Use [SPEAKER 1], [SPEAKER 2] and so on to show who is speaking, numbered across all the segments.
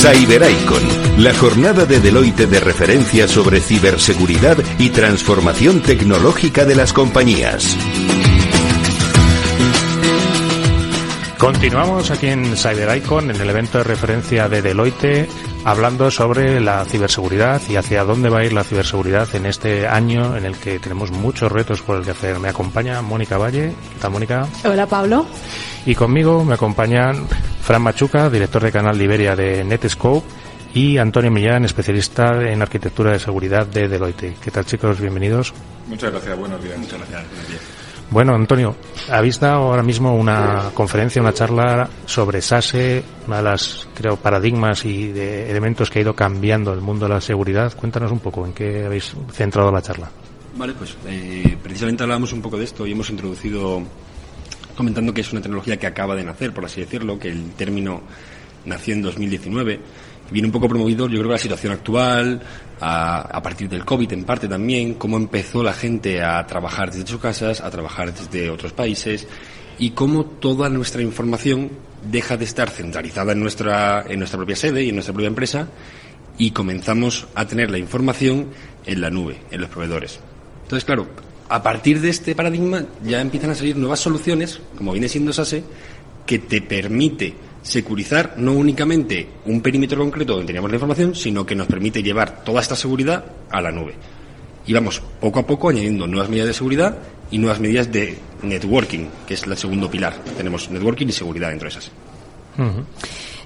[SPEAKER 1] CyberIcon, la jornada de Deloitte de referencia sobre ciberseguridad y transformación tecnológica de las compañías.
[SPEAKER 2] Continuamos aquí en CyberIcon, en el evento de referencia de Deloitte, hablando sobre la ciberseguridad y hacia dónde va a ir la ciberseguridad en este año en el que tenemos muchos retos por el que hacer. Me acompaña Mónica Valle. ¿Qué tal, Mónica?
[SPEAKER 3] Hola, Pablo.
[SPEAKER 2] Y conmigo me acompañan Fran Machuca, director de canal de Iberia de Netscope, y Antonio Millán, especialista en arquitectura de seguridad de Deloitte. ¿Qué tal, chicos? Bienvenidos.
[SPEAKER 4] Muchas gracias, buenos días. Muchas gracias.
[SPEAKER 2] Bueno, Antonio, habéis dado ahora mismo una conferencia, una charla sobre SASE, una de las, creo, paradigmas y de elementos que ha ido cambiando el mundo de la seguridad. Cuéntanos un poco en qué habéis centrado la charla.
[SPEAKER 5] Vale, pues precisamente hablábamos un poco de esto y hemos introducido comentando que es una tecnología que acaba de nacer, por así decirlo, que el término nació en 2019. Viene un poco promovido, yo creo, que la situación actual, a partir del COVID en parte también, cómo empezó la gente a trabajar desde sus casas, a trabajar desde otros países, y cómo toda nuestra información deja de estar centralizada en nuestra propia sede y en nuestra propia empresa, y comenzamos a tener la información en la nube, en los proveedores. Entonces, claro, a partir de este paradigma ya empiezan a salir nuevas soluciones, como viene siendo SASE, que te permite securizar no únicamente un perímetro concreto donde teníamos la información, sino que nos permite llevar toda esta seguridad a la nube. Y vamos poco a poco añadiendo nuevas medidas de seguridad y nuevas medidas de networking, que es el segundo pilar. Tenemos networking y seguridad dentro de esas.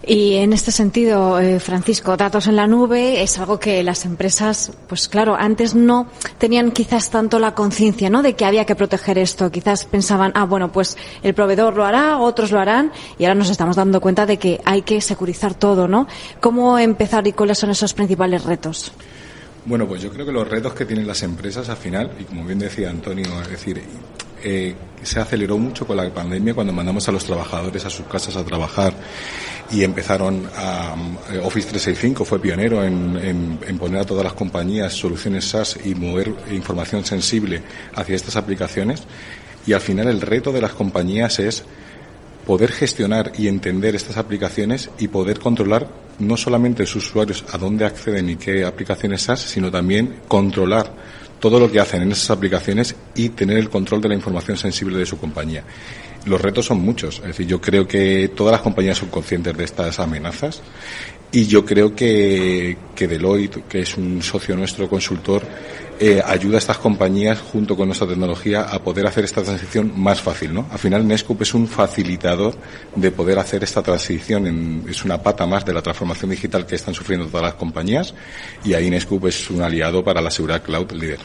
[SPEAKER 3] Y en este sentido, Francisco, datos en la nube es algo que las empresas, pues claro, antes no tenían quizás tanto la conciencia, ¿no?, de que había que proteger esto. Quizás pensaban, bueno, pues el proveedor lo hará, otros lo harán, y ahora nos estamos dando cuenta de que hay que securizar todo, ¿no? ¿Cómo empezar y cuáles son esos principales retos?
[SPEAKER 4] Bueno, pues yo creo que los retos que tienen las empresas al final, y como bien decía Antonio, es decir, se aceleró mucho con la pandemia cuando mandamos a los trabajadores a sus casas a trabajar y empezaron Office 365 fue pionero en poner a todas las compañías soluciones SaaS y mover información sensible hacia estas aplicaciones, y al final el reto de las compañías es poder gestionar y entender estas aplicaciones y poder controlar no solamente sus usuarios a dónde acceden y qué aplicaciones SaaS, sino también controlar todo lo que hacen en esas aplicaciones y tener el control de la información sensible de su compañía. Los retos son muchos, es decir, yo creo que todas las compañías son conscientes de estas amenazas, y yo creo que Deloitte, que es un socio nuestro consultor, ayuda a estas compañías junto con nuestra tecnología a poder hacer esta transición más fácil, ¿no? Al final Netscope es un facilitador de poder hacer esta transición, es una pata más de la transformación digital que están sufriendo todas las compañías, y ahí Netscope es un aliado para la seguridad cloud líder.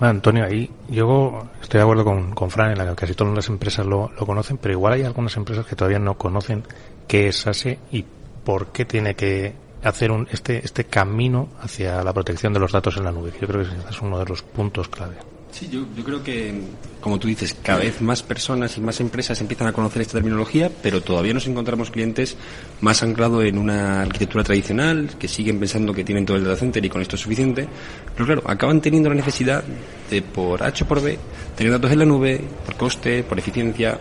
[SPEAKER 2] Bueno, Antonio, ahí yo estoy de acuerdo con Fran en la que casi todas las empresas lo conocen, pero igual hay algunas empresas que todavía no conocen qué es SASE y por qué tiene que hacer este camino hacia la protección de los datos en la nube. Yo creo que ese es uno de los puntos clave.
[SPEAKER 5] Sí, yo creo que, como tú dices, cada vez más personas y más empresas empiezan a conocer esta terminología, pero todavía nos encontramos clientes más anclados en una arquitectura tradicional, que siguen pensando que tienen todo el data center y con esto es suficiente, pero claro, acaban teniendo la necesidad de, por H o por B, tener datos en la nube, por coste, por eficiencia,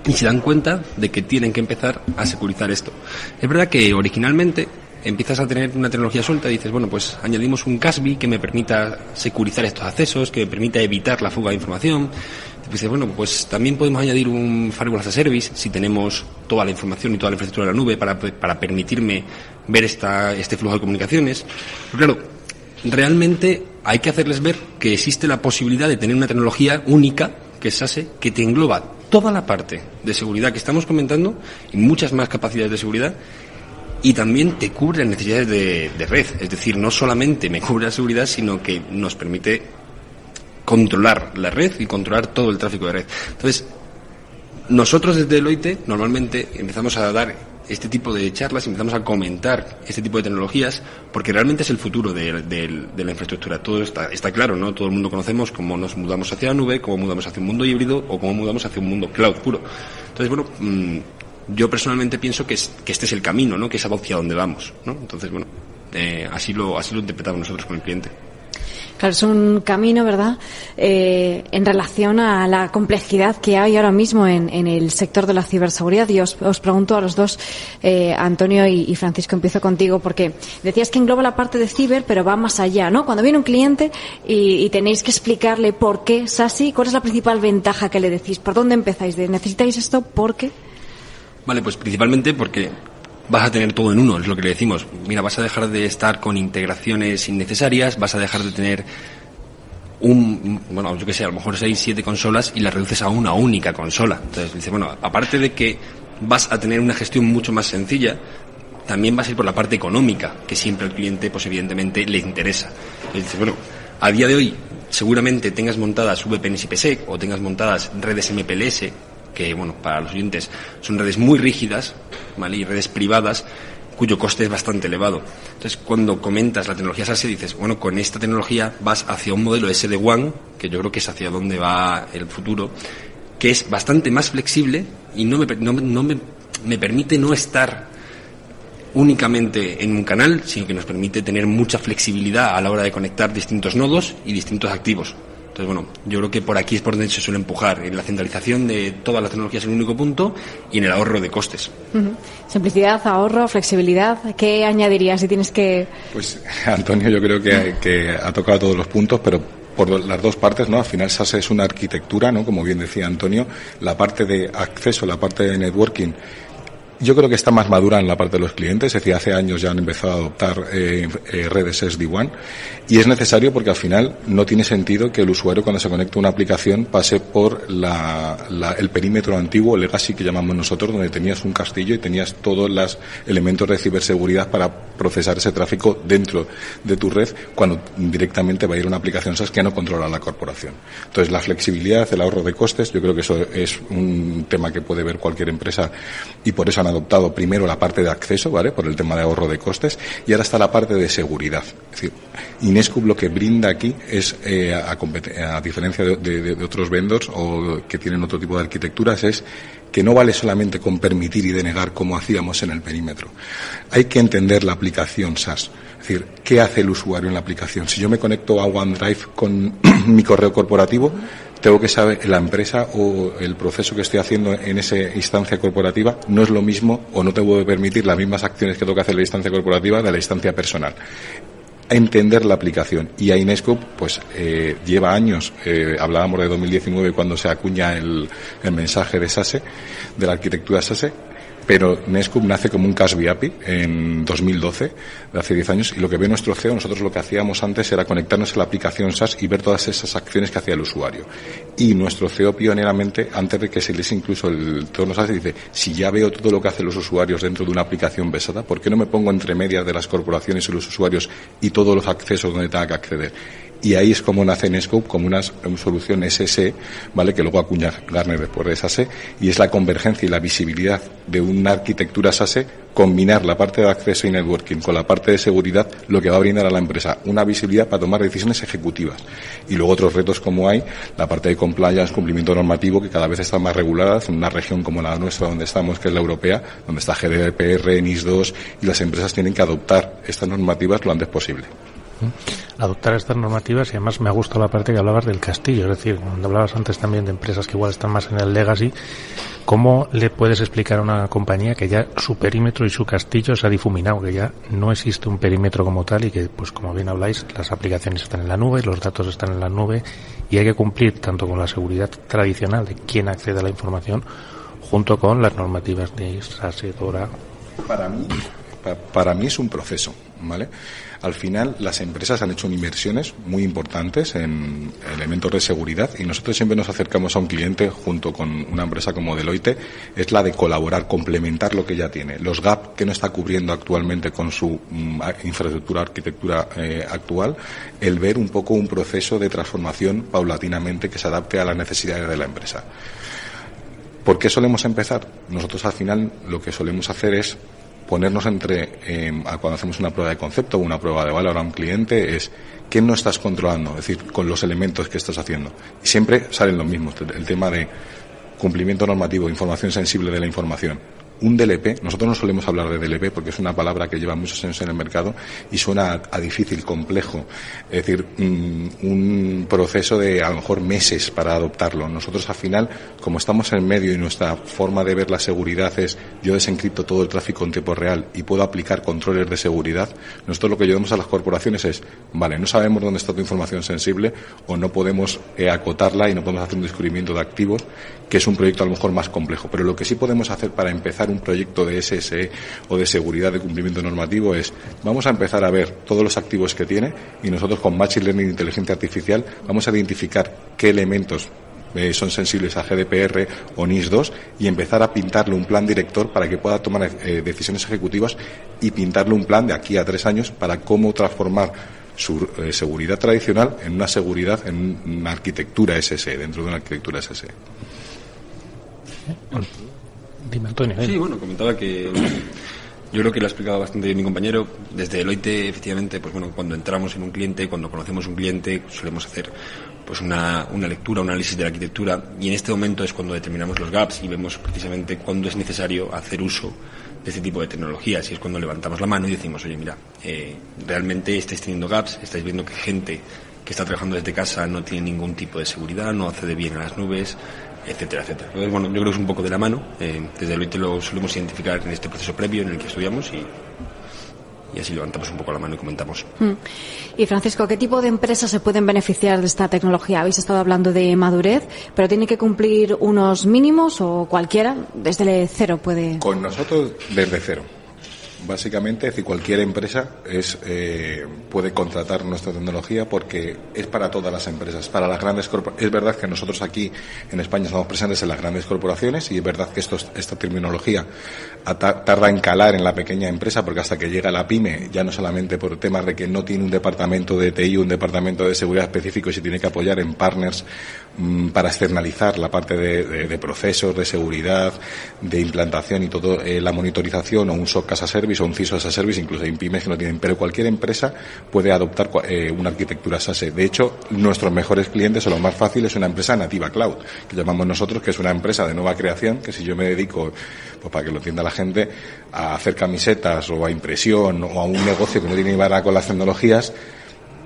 [SPEAKER 5] y se dan cuenta de que tienen que empezar a securizar esto. Es verdad que originalmente empiezas a tener una tecnología suelta y dices, bueno, pues añadimos un CASB que me permita securizar estos accesos, que me permita evitar la fuga de información. Después dices, bueno, pues también podemos añadir un Firewall as a Service si tenemos toda la información y toda la infraestructura de la nube para permitirme ver este flujo de comunicaciones. Pero claro, realmente hay que hacerles ver que existe la posibilidad de tener una tecnología única, que es SASE, que te engloba toda la parte de seguridad que estamos comentando y muchas más capacidades de seguridad, y también te cubre las necesidades de red. Es decir, no solamente me cubre la seguridad, sino que nos permite controlar la red y controlar todo el tráfico de red. Entonces, nosotros desde Deloitte normalmente empezamos a dar este tipo de charlas, empezamos a comentar este tipo de tecnologías, porque realmente es el futuro de la infraestructura. Todo está claro, ¿no? Todo el mundo conocemos cómo nos mudamos hacia la nube, cómo mudamos hacia un mundo híbrido o cómo mudamos hacia un mundo cloud puro. Entonces, bueno, yo personalmente pienso que este es el camino, ¿no? Que es hacia donde vamos, ¿no? Entonces, bueno, así lo interpretamos nosotros con el cliente.
[SPEAKER 3] Claro, es un camino, ¿verdad?, en relación a la complejidad que hay ahora mismo en el sector de la ciberseguridad. Y os pregunto a los dos, Antonio y Francisco, empiezo contigo, porque decías que engloba la parte de ciber, pero va más allá, ¿no? Cuando viene un cliente y tenéis que explicarle por qué SASE, ¿cuál es la principal ventaja que le decís? ¿Por dónde empezáis? ¿Necesitáis esto? ¿Por qué?
[SPEAKER 5] Vale, pues principalmente porque vas a tener todo en uno, es lo que le decimos. Mira, vas a dejar de estar con integraciones innecesarias, vas a dejar de tener yo qué sé, a lo mejor 6, 7 consolas y las reduces a una única consola. Entonces dice, bueno, aparte de que vas a tener una gestión mucho más sencilla, también vas a ir por la parte económica, que siempre al cliente, pues evidentemente, le interesa. Y dice, bueno, a día de hoy seguramente tengas montadas VPNs IPsec o tengas montadas redes MPLS, que, bueno, para los oyentes son redes muy rígidas, ¿vale?, y redes privadas, cuyo coste es bastante elevado. Entonces, cuando comentas la tecnología SASE, dices, bueno, con esta tecnología vas hacia un modelo SD-WAN, que yo creo que es hacia donde va el futuro, que es bastante más flexible y me permite no estar únicamente en un canal, sino que nos permite tener mucha flexibilidad a la hora de conectar distintos nodos y distintos activos. Entonces, bueno, yo creo que por aquí es por donde se suele empujar, en la centralización de todas las tecnologías en un único punto y en el ahorro de costes.
[SPEAKER 3] Uh-huh. Simplicidad, ahorro, flexibilidad, ¿qué añadirías si tienes que...?
[SPEAKER 4] Pues, Antonio, yo creo que ha tocado todos los puntos, pero por las dos partes, ¿no? Al final SASE es una arquitectura, ¿no? Como bien decía Antonio, la parte de acceso, la parte de networking, yo creo que está más madura en la parte de los clientes, es decir, hace años ya han empezado a adoptar redes SD-WAN, y es necesario porque al final no tiene sentido que el usuario, cuando se conecta a una aplicación, pase por el perímetro antiguo, el legacy que llamamos nosotros, donde tenías un castillo y tenías todos los elementos de ciberseguridad para procesar ese tráfico dentro de tu red, cuando directamente va a ir una aplicación SaaS que no controla la corporación. Entonces, la flexibilidad, el ahorro de costes, yo creo que eso es un tema que puede ver cualquier empresa, y por eso han adoptado primero la parte de acceso, ¿vale?, por el tema de ahorro de costes, y ahora está la parte de seguridad. Es decir, Inescub lo que brinda aquí es, a diferencia de otros vendors o que tienen otro tipo de arquitecturas, es que no vale solamente con permitir y denegar como hacíamos en el perímetro. Hay que entender la aplicación SaaS. Es decir, ¿qué hace el usuario en la aplicación? Si yo me conecto a OneDrive con mi correo corporativo, tengo que saber, la empresa o el proceso que estoy haciendo en esa instancia corporativa no es lo mismo, o no te puedo permitir las mismas acciones que tengo que hacer en la instancia corporativa de la instancia personal. Entender la aplicación. Y a Inescub, pues, lleva años, hablábamos de 2019 cuando se acuña el mensaje de SASE, de la arquitectura SASE, pero Inescub nace como un Casby API en 2012, de hace 10 años, y lo que ve nuestro CEO, nosotros lo que hacíamos antes era conectarnos a la aplicación SaaS y ver todas esas acciones que hacía el usuario. Y nuestro CEO pioneramente, antes de que se les incluso el entorno SaaS, dice, si ya veo todo lo que hacen los usuarios dentro de una aplicación pesada, ¿por qué no me pongo entre medias de las corporaciones y los usuarios y todos los accesos donde tenga que acceder? Y ahí es como nace Inescub, como una solución SSE, ¿vale?, que luego acuña Gartner después de SASE, y es la convergencia y la visibilidad de una arquitectura SASE, combinar la parte de acceso y networking con la parte de seguridad, lo que va a brindar a la empresa una visibilidad para tomar decisiones ejecutivas. Y luego otros retos como hay, la parte de compliance, cumplimiento normativo, que cada vez está más regulada en una región como la nuestra, donde estamos, que es la europea, donde está GDPR, NIS2, y las empresas tienen que adoptar estas normativas lo antes posible.
[SPEAKER 2] Adoptar estas normativas, y además me ha gustado la parte que hablabas del castillo, es decir, cuando hablabas antes también de empresas que igual están más en el legacy, ¿cómo le puedes explicar a una compañía que ya su perímetro y su castillo se ha difuminado, que ya no existe un perímetro como tal y que, pues como bien habláis, las aplicaciones están en la nube, los datos están en la nube y hay que cumplir tanto con la seguridad tradicional de quién accede a la información junto con las normativas de SASE, DORA?
[SPEAKER 4] Para mí es un proceso, ¿vale? Al final, las empresas han hecho inversiones muy importantes en elementos de seguridad, y nosotros siempre nos acercamos a un cliente junto con una empresa como Deloitte, es la de colaborar, complementar lo que ya tiene. Los gaps que no está cubriendo actualmente con su infraestructura, arquitectura actual, el ver un poco un proceso de transformación paulatinamente que se adapte a las necesidades de la empresa. ¿Por qué solemos empezar? Nosotros al final lo que solemos hacer es ponernos cuando hacemos una prueba de concepto o una prueba de valor a un cliente, es ¿qué no estás controlando? Es decir, con los elementos que estás haciendo. Y siempre salen los mismos. El tema de cumplimiento normativo, información sensible de la información. un DLP, nosotros no solemos hablar de DLP porque es una palabra que lleva muchos años en el mercado y suena a difícil, complejo, es decir, un proceso de a lo mejor meses para adoptarlo. Nosotros al final, como estamos en medio y nuestra forma de ver la seguridad es yo desencripto todo el tráfico en tiempo real y puedo aplicar controles de seguridad, nosotros lo que ayudamos a las corporaciones es, vale, no sabemos dónde está tu información sensible o no podemos acotarla y no podemos hacer un descubrimiento de activos, que es un proyecto a lo mejor más complejo, pero lo que sí podemos hacer para empezar un proyecto de SSE o de seguridad de cumplimiento normativo es, vamos a empezar a ver todos los activos que tiene y nosotros con Machine Learning e Inteligencia Artificial vamos a identificar qué elementos son sensibles a GDPR o NIS2 y empezar a pintarle un plan director para que pueda tomar decisiones ejecutivas y pintarle un plan de aquí a 3 años para cómo transformar su seguridad tradicional en una seguridad, en una arquitectura SSE, dentro de una arquitectura SSE.
[SPEAKER 2] Dime, Antonio.
[SPEAKER 5] Sí, bueno, comentaba que yo creo que lo ha explicado bastante bien mi compañero. Desde Deloitte, efectivamente, pues bueno, cuando entramos en un cliente, cuando conocemos un cliente, solemos hacer pues una lectura, un análisis de la arquitectura, y en este momento es cuando determinamos los gaps y vemos precisamente cuándo es necesario hacer uso de este tipo de tecnologías, y es cuando levantamos la mano y decimos, oye, mira, realmente estáis teniendo gaps, estáis viendo que gente que está trabajando desde casa no tiene ningún tipo de seguridad, no accede bien a las nubes, etcétera, etcétera. Entonces, bueno, yo creo que es un poco de la mano. Desde Deloitte lo solemos identificar en este proceso previo en el que estudiamos y así levantamos un poco la mano y comentamos.
[SPEAKER 3] Y Francisco, ¿qué tipo de empresas se pueden beneficiar de esta tecnología? Habéis estado hablando de madurez, pero ¿tiene que cumplir unos mínimos o cualquiera? Desde cero puede...
[SPEAKER 4] Con nosotros desde cero. Básicamente, es decir, cualquier empresa puede contratar nuestra tecnología porque es para todas las empresas, para las grandes corporaciones. Es verdad que nosotros aquí en España estamos presentes en las grandes corporaciones y es verdad que esta terminología tarda en calar en la pequeña empresa porque hasta que llega la pyme, ya no solamente por temas de que no tiene un departamento de TI, un departamento de seguridad específico y se tiene que apoyar en partners para externalizar la parte de procesos, de seguridad, de implantación y todo, la monitorización o un SOC as a service o un CISO as a service, incluso hay pymes que no tienen, pero cualquier empresa puede adoptar una arquitectura SaaS. De hecho, nuestros mejores clientes o lo más fácil es una empresa nativa cloud, que llamamos nosotros, que es una empresa de nueva creación, que si yo me dedico, pues para que lo entienda la gente, a hacer camisetas o a impresión o a un negocio que no tiene ni ver con las tecnologías,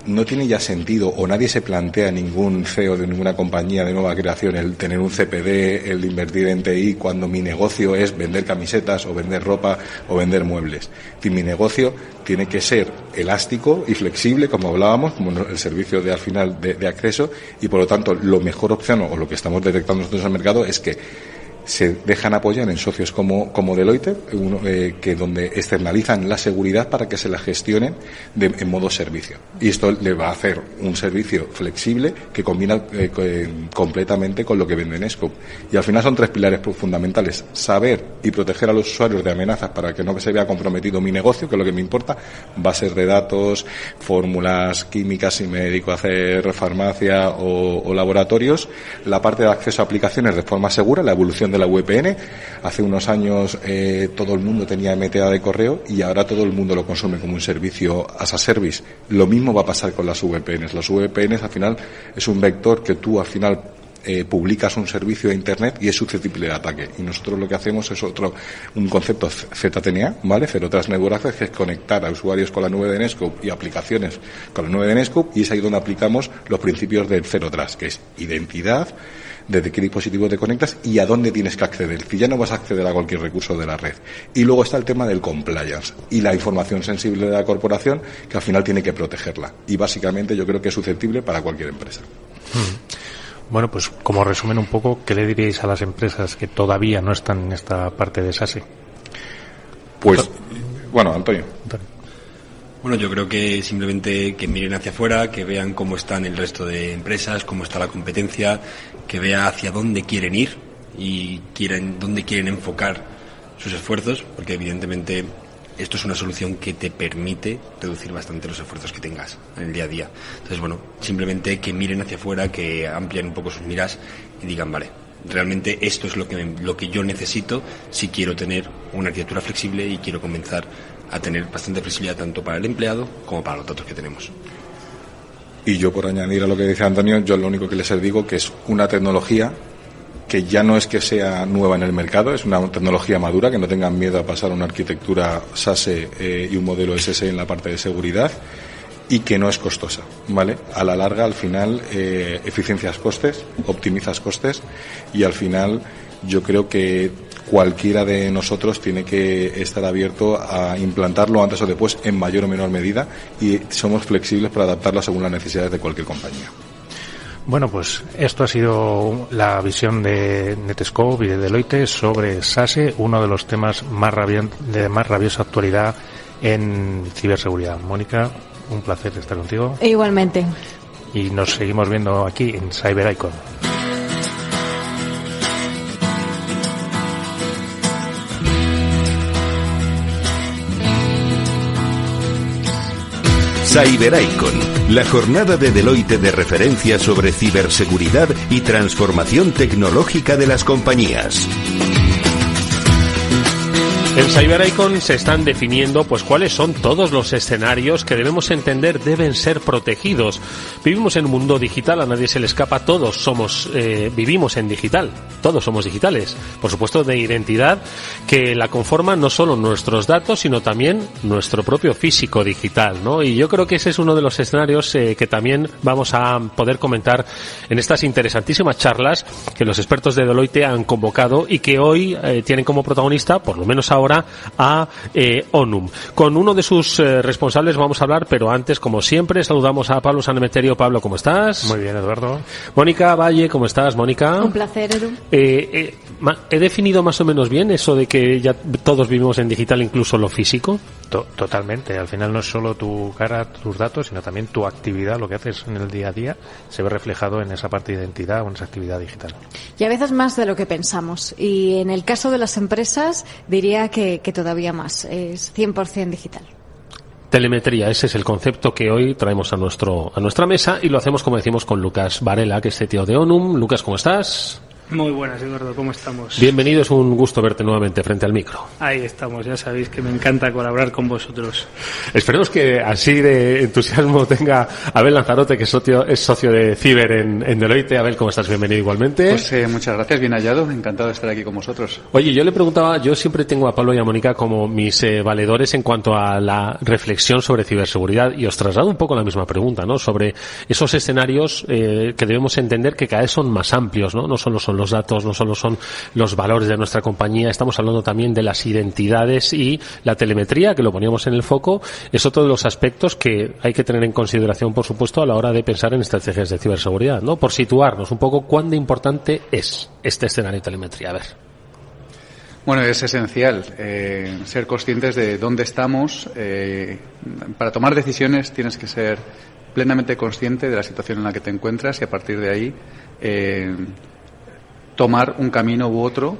[SPEAKER 4] no tiene ya sentido o nadie se plantea, ningún CEO de ninguna compañía de nueva creación, el tener un CPD, el invertir en TI cuando mi negocio es vender camisetas o vender ropa o vender muebles. Mi negocio tiene que ser elástico y flexible, como hablábamos, como el servicio de al final de acceso, y por lo tanto la mejor opción o lo que estamos detectando nosotros en el mercado es que se dejan apoyar en socios como Deloitte, que donde externalizan la seguridad para que se la gestionen en modo servicio. Y esto le va a hacer un servicio flexible que combina completamente con lo que vende Netscope. Y al final son 3 pilares fundamentales: saber y proteger a los usuarios de amenazas para que no se vea comprometido mi negocio, que es lo que me importa, bases de datos, fórmulas químicas si me dedico a hacer farmacia o laboratorios, la parte de acceso a aplicaciones de forma segura, la evolución de la VPN. Hace unos años todo el mundo tenía MTA de correo y ahora todo el mundo lo consume como un servicio as a service. Lo mismo va a pasar con las VPNs. Las VPNs al final es un vector que tú al final publicas un servicio de Internet y es susceptible de ataque. Y nosotros lo que hacemos es un concepto ZTNA, ¿vale? Zero Trust Network Access, que es conectar a usuarios con la nube de Netscope y aplicaciones con la nube de Netscope, y es ahí donde aplicamos los principios del Zero Trust, que es identidad, desde qué dispositivos te conectas y a dónde tienes que acceder. Si ya no vas a acceder a cualquier recurso de la red. Y luego está el tema del compliance y la información sensible de la corporación, que al final tiene que protegerla. Y básicamente yo creo que es susceptible para cualquier empresa.
[SPEAKER 2] Bueno, pues como resumen un poco, ¿qué le diríais a las empresas que todavía no están en esta parte de SASE?
[SPEAKER 4] Pues, bueno, Antonio.
[SPEAKER 5] Bueno, yo creo que simplemente que miren hacia afuera, que vean cómo están el resto de empresas, cómo está la competencia, que vea hacia dónde quieren ir y dónde quieren enfocar sus esfuerzos, porque evidentemente esto es una solución que te permite reducir bastante los esfuerzos que tengas en el día a día. Entonces, bueno, simplemente que miren hacia afuera, que amplíen un poco sus miras y digan, vale, realmente esto es lo que yo necesito si quiero tener una arquitectura flexible y quiero comenzar a tener bastante flexibilidad tanto para el empleado como para los datos que tenemos.
[SPEAKER 4] Y yo, por añadir a lo que dice Antonio, yo lo único que les digo que es una tecnología que ya no es que sea nueva en el mercado, es una tecnología madura, que no tengan miedo a pasar a una arquitectura SASE y un modelo SSE en la parte de seguridad, y que no es costosa, ¿vale? A la larga, al final, eficiencias costes, optimizas costes, y al final yo creo que cualquiera de nosotros tiene que estar abierto a implantarlo antes o después en mayor o menor medida, y somos flexibles para adaptarlo según las necesidades de cualquier compañía.
[SPEAKER 2] Bueno, pues esto ha sido la visión de Netscope y de Deloitte sobre SASE, uno de los temas de más rabiosa actualidad en ciberseguridad. Mónica, un placer estar contigo.
[SPEAKER 3] Igualmente.
[SPEAKER 2] Y nos seguimos viendo aquí en Cyber Icon.
[SPEAKER 1] Cyber Icon, la jornada de Deloitte de referencia sobre ciberseguridad y transformación tecnológica de las compañías.
[SPEAKER 6] En Cyber Icon se están definiendo pues cuáles son todos los escenarios que debemos entender deben ser protegidos. Vivimos en un mundo digital, a nadie se le escapa, todos vivimos en digital, todos somos digitales. Por supuesto, de identidad que la conforman no solo nuestros datos, sino también nuestro propio físico digital, ¿no? Y yo creo que ese es uno de los escenarios que también vamos a poder comentar en estas interesantísimas charlas que los expertos de Deloitte han convocado y que hoy tienen como protagonista, por lo menos ahora, a ONUM. Con uno de sus responsables vamos a hablar, pero antes, como siempre, saludamos a Pablo Sanemeterio. Pablo, ¿cómo estás?
[SPEAKER 2] Muy bien, Eduardo.
[SPEAKER 6] Mónica Valle, ¿cómo estás, Mónica?
[SPEAKER 3] Un placer, Edu.
[SPEAKER 6] ¿He definido más o menos bien eso de que ya todos vivimos en digital, incluso lo físico?
[SPEAKER 2] Totalmente. Al final no es solo tu cara, tus datos, sino también tu actividad, lo que haces en el día a día, se ve reflejado en esa parte de identidad o en esa actividad digital.
[SPEAKER 3] Y a veces más de lo que pensamos. Y en el caso de las empresas, diría que todavía más. Es 100% digital.
[SPEAKER 6] Telemetría, ese es el concepto que hoy traemos a nuestra mesa, y lo hacemos, como decimos, con Lucas Varela, que es CTO de ONUM. Lucas, ¿cómo estás?
[SPEAKER 7] Muy buenas, Eduardo, ¿cómo estamos?
[SPEAKER 6] Bienvenido, es un gusto verte nuevamente frente al micro.
[SPEAKER 7] Ahí estamos, ya sabéis que me encanta colaborar con vosotros.
[SPEAKER 6] Esperemos que así de entusiasmo tenga Abel Lanzarote, que es socio de Ciber en Deloitte. Abel, ¿cómo estás? Bienvenido igualmente.
[SPEAKER 8] Pues muchas gracias, bien hallado, encantado de estar aquí con vosotros.
[SPEAKER 6] Oye, yo le preguntaba, yo siempre tengo a Pablo y a Mónica como mis valedores en cuanto a la reflexión sobre ciberseguridad, y os traslado un poco la misma pregunta, ¿no? Sobre esos escenarios que debemos entender que cada vez son más amplios, ¿no? No solo son los datos, no solo son los valores de nuestra compañía, estamos hablando también de las identidades, y la telemetría, que lo poníamos en el foco, es otro de los aspectos que hay que tener en consideración, por supuesto, a la hora de pensar en estrategias de ciberseguridad, ¿no? Por situarnos un poco, ¿cuán de importante es este escenario de telemetría? A ver.
[SPEAKER 8] Bueno, es esencial ser conscientes de dónde estamos. Para tomar decisiones tienes que ser plenamente consciente de la situación en la que te encuentras, y a partir de ahí tomar un camino u otro,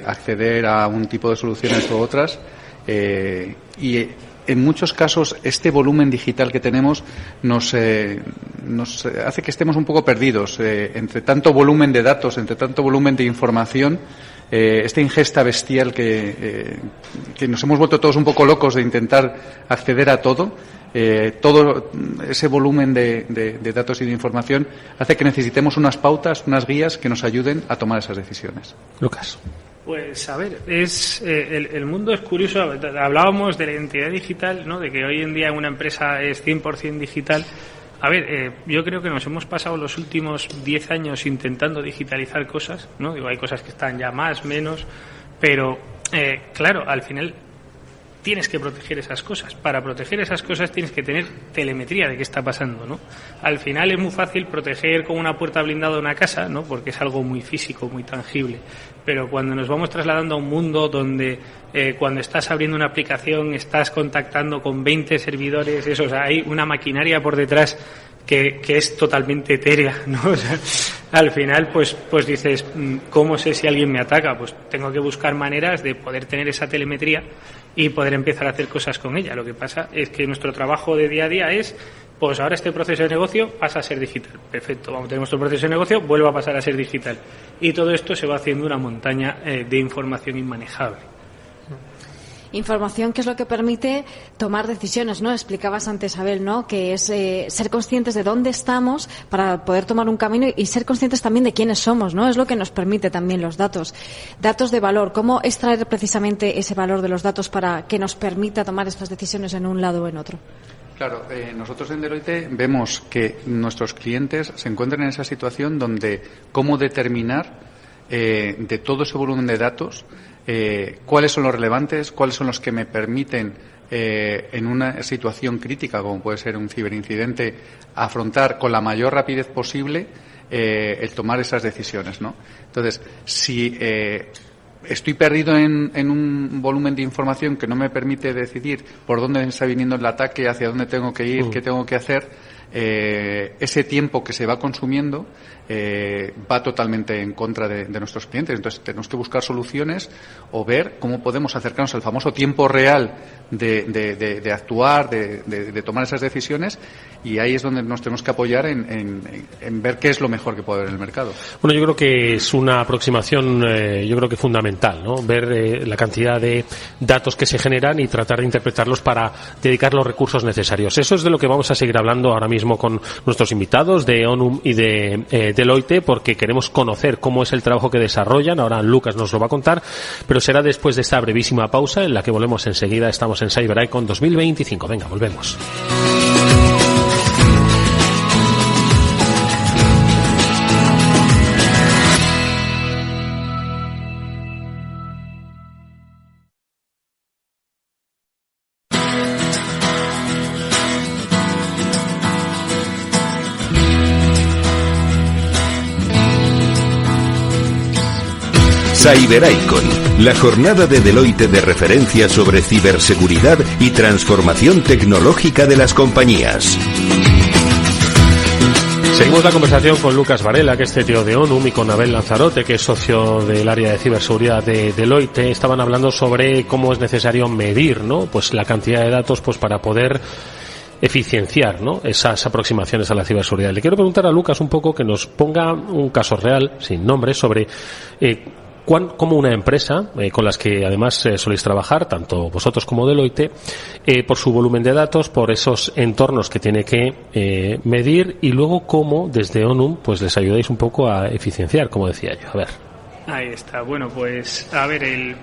[SPEAKER 8] acceder a un tipo de soluciones u otras, y en muchos casos este volumen digital que tenemos nos hace que estemos un poco perdidos entre tanto volumen de datos, entre tanto volumen de información, esta ingesta bestial que nos hemos vuelto todos un poco locos de intentar acceder a todo. Todo ese volumen de datos y de información hace que necesitemos unas pautas, unas guías que nos ayuden a tomar esas decisiones.
[SPEAKER 6] Lucas.
[SPEAKER 7] Pues a ver, el mundo es curioso. Hablábamos de la identidad digital, ¿no? De que hoy en día una empresa es 100% digital. A ver, yo creo que nos hemos pasado los últimos 10 años intentando digitalizar cosas, ¿no? Digo, hay cosas que están ya más, menos, pero claro, al final tienes que proteger esas cosas. Para proteger esas cosas tienes que tener telemetría de qué está pasando, ¿no? Al final es muy fácil proteger con una puerta blindada una casa, ¿no? Porque es algo muy físico, muy tangible. Pero cuando nos vamos trasladando a un mundo donde cuando estás abriendo una aplicación estás contactando con 20 servidores, o sea, hay una maquinaria por detrás que es totalmente etérea, ¿no? O sea, al final, pues dices, ¿cómo sé si alguien me ataca? Pues tengo que buscar maneras de poder tener esa telemetría y poder empezar a hacer cosas con ella. Lo que pasa es que nuestro trabajo de día a día es, pues ahora este proceso de negocio pasa a ser digital. Perfecto, vamos a tener nuestro proceso de negocio, vuelve a pasar a ser digital. Y todo esto se va haciendo una montaña de información inmanejable.
[SPEAKER 3] Información que es lo que permite tomar decisiones, ¿no? Explicabas antes, Abel, ¿no? Que es ser conscientes de dónde estamos para poder tomar un camino y ser conscientes también de quiénes somos, ¿no? Es lo que nos permite también los datos. Datos de valor. ¿Cómo extraer precisamente ese valor de los datos para que nos permita tomar estas decisiones en un lado o en otro?
[SPEAKER 8] Claro, nosotros en Deloitte vemos que nuestros clientes se encuentran en esa situación donde cómo determinar de todo ese volumen de datos cuáles son los relevantes, cuáles son los que me permiten en una situación crítica, como puede ser un ciberincidente, afrontar con la mayor rapidez posible el tomar esas decisiones, ¿no? Entonces, si estoy perdido en un volumen de información que no me permite decidir por dónde está viniendo el ataque, hacia dónde tengo que ir, qué tengo que hacer, ese tiempo que se va consumiendo va totalmente en contra de nuestros clientes. Entonces tenemos que buscar soluciones o ver cómo podemos acercarnos al famoso tiempo real de actuar, de tomar esas decisiones, y ahí es donde nos tenemos que apoyar en ver qué es lo mejor que puede haber en el mercado.
[SPEAKER 6] Bueno, yo creo que es una aproximación yo creo que fundamental, ¿no? Ver la cantidad de datos que se generan y tratar de interpretarlos para dedicar los recursos necesarios. Eso es de lo que vamos a seguir hablando ahora mismo con nuestros invitados de Onum y de Deloitte, porque queremos conocer cómo es el trabajo que desarrollan. Ahora Lucas nos lo va a contar, pero será después de esta brevísima pausa en la que volvemos enseguida. Estamos en CyberIcon 2025. Venga, volvemos.
[SPEAKER 1] CyberIcon, la jornada de Deloitte de referencia sobre ciberseguridad y transformación tecnológica de las compañías.
[SPEAKER 6] Seguimos la conversación con Lucas Varela, que es CTO de Onum, y con Abel Lanzarote, que es socio del área de ciberseguridad de Deloitte. Estaban hablando sobre cómo es necesario medir, ¿no? Pues la cantidad de datos, pues para poder eficienciar, ¿no? Esas aproximaciones a la ciberseguridad. Le quiero preguntar a Lucas un poco que nos ponga un caso real, sin nombre, sobre cómo una empresa, con las que además soléis trabajar, tanto vosotros como Deloitte, por su volumen de datos, por esos entornos que tiene que medir, y luego cómo desde Onum pues les ayudáis un poco a eficienciar, como decía yo. A ver.
[SPEAKER 7] Ahí está. Bueno, pues a ver,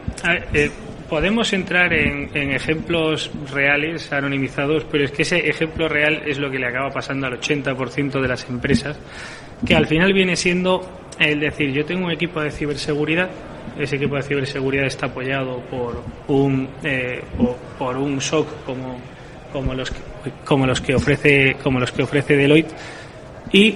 [SPEAKER 7] podemos entrar en ejemplos reales, anonimizados, pero es que ese ejemplo real es lo que le acaba pasando al 80% de las empresas, que al final viene siendo el decir, yo tengo un equipo de ciberseguridad, ese equipo de ciberseguridad está apoyado por un SOC como los que ofrece Deloitte, y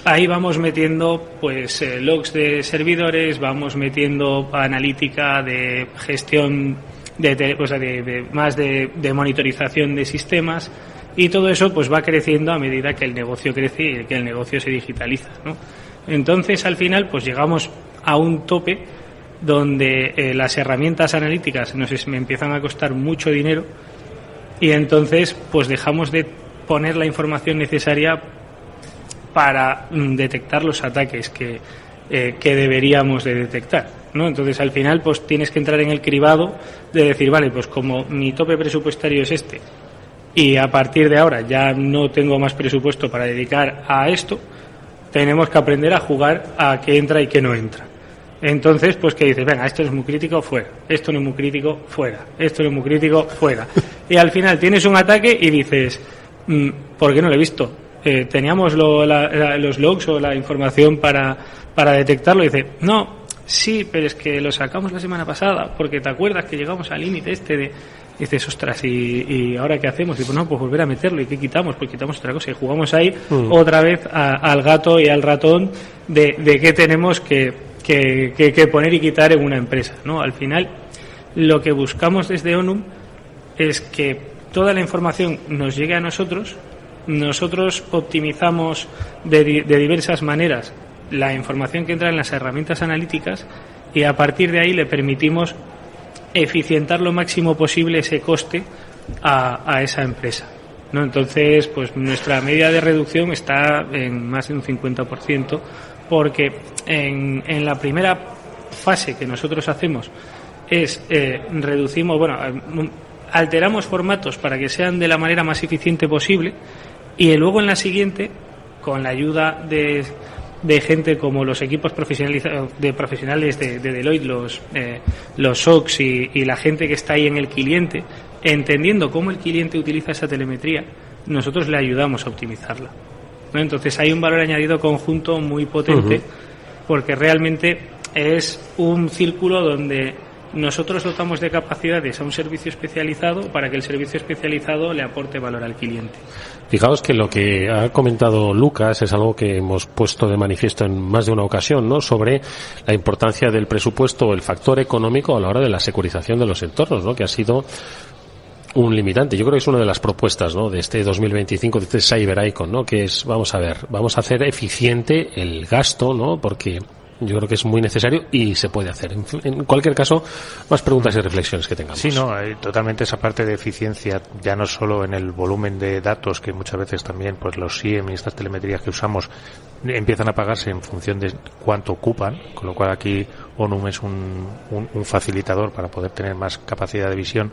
[SPEAKER 7] ahí vamos metiendo pues logs de servidores, vamos metiendo analítica de gestión de monitorización de sistemas, y todo eso pues va creciendo a medida que el negocio crece y que el negocio se digitaliza, ¿no? Entonces al final pues llegamos a un tope donde las herramientas analíticas me empiezan a costar mucho dinero, y entonces pues dejamos de poner la información necesaria para detectar los ataques que deberíamos de detectar, ¿no? Entonces al final pues tienes que entrar en el cribado de decir, vale, pues como mi tope presupuestario es este y a partir de ahora ya no tengo más presupuesto para dedicar a esto, tenemos que aprender a jugar a qué entra y qué no entra. Entonces, pues que dices, venga, esto es muy crítico, fuera, esto no es muy crítico, fuera, esto no es muy crítico, fuera. Y al final tienes un ataque y dices, ¿por qué no lo he visto? Teníamos los logs o la información para detectarlo, y dice, no, sí, pero es que lo sacamos la semana pasada, porque te acuerdas que llegamos al límite y dices, ostras, ¿y ahora qué hacemos? Y pues no, pues volver a meterlo, ¿y qué quitamos? Pues quitamos otra cosa, y jugamos ahí otra vez al gato y al ratón de qué tenemos que poner y quitar en una empresa, ¿no? Al final, lo que buscamos desde Onum es que toda la información nos llegue a nosotros optimizamos de diversas maneras la información que entra en las herramientas analíticas, y a partir de ahí le permitimos eficientar lo máximo posible ese coste a esa empresa, ¿no? Entonces, pues nuestra media de reducción está en más de un 50%, porque en la primera fase que nosotros hacemos es alteramos formatos para que sean de la manera más eficiente posible, y luego en la siguiente, con la ayuda de gente como los equipos profesionales de Deloitte, los SOCs y la gente que está ahí en el cliente, entendiendo cómo el cliente utiliza esa telemetría, nosotros le ayudamos a optimizarla, ¿no? Entonces hay un valor añadido conjunto muy potente, porque realmente es un círculo donde nosotros dotamos de capacidades a un servicio especializado para que el servicio especializado le aporte valor al cliente.
[SPEAKER 6] Fijaos que lo que ha comentado Lucas es algo que hemos puesto de manifiesto en más de una ocasión, ¿no? Sobre la importancia del presupuesto o el factor económico a la hora de la securización de los entornos, ¿no? Que ha sido un limitante. Yo creo que es una de las propuestas, ¿no? De este 2025, de este Cyber Icon, ¿no? Que es, vamos a hacer eficiente el gasto, ¿no? Porque yo creo que es muy necesario y se puede hacer. En cualquier caso, más preguntas y reflexiones que tengamos.
[SPEAKER 2] Sí, no, totalmente esa parte de eficiencia, ya no solo en el volumen de datos, que muchas veces también pues los SIEM y estas telemetrías que usamos empiezan a pagarse en función de cuánto ocupan, con lo cual aquí ONUM es un facilitador para poder tener más capacidad de visión.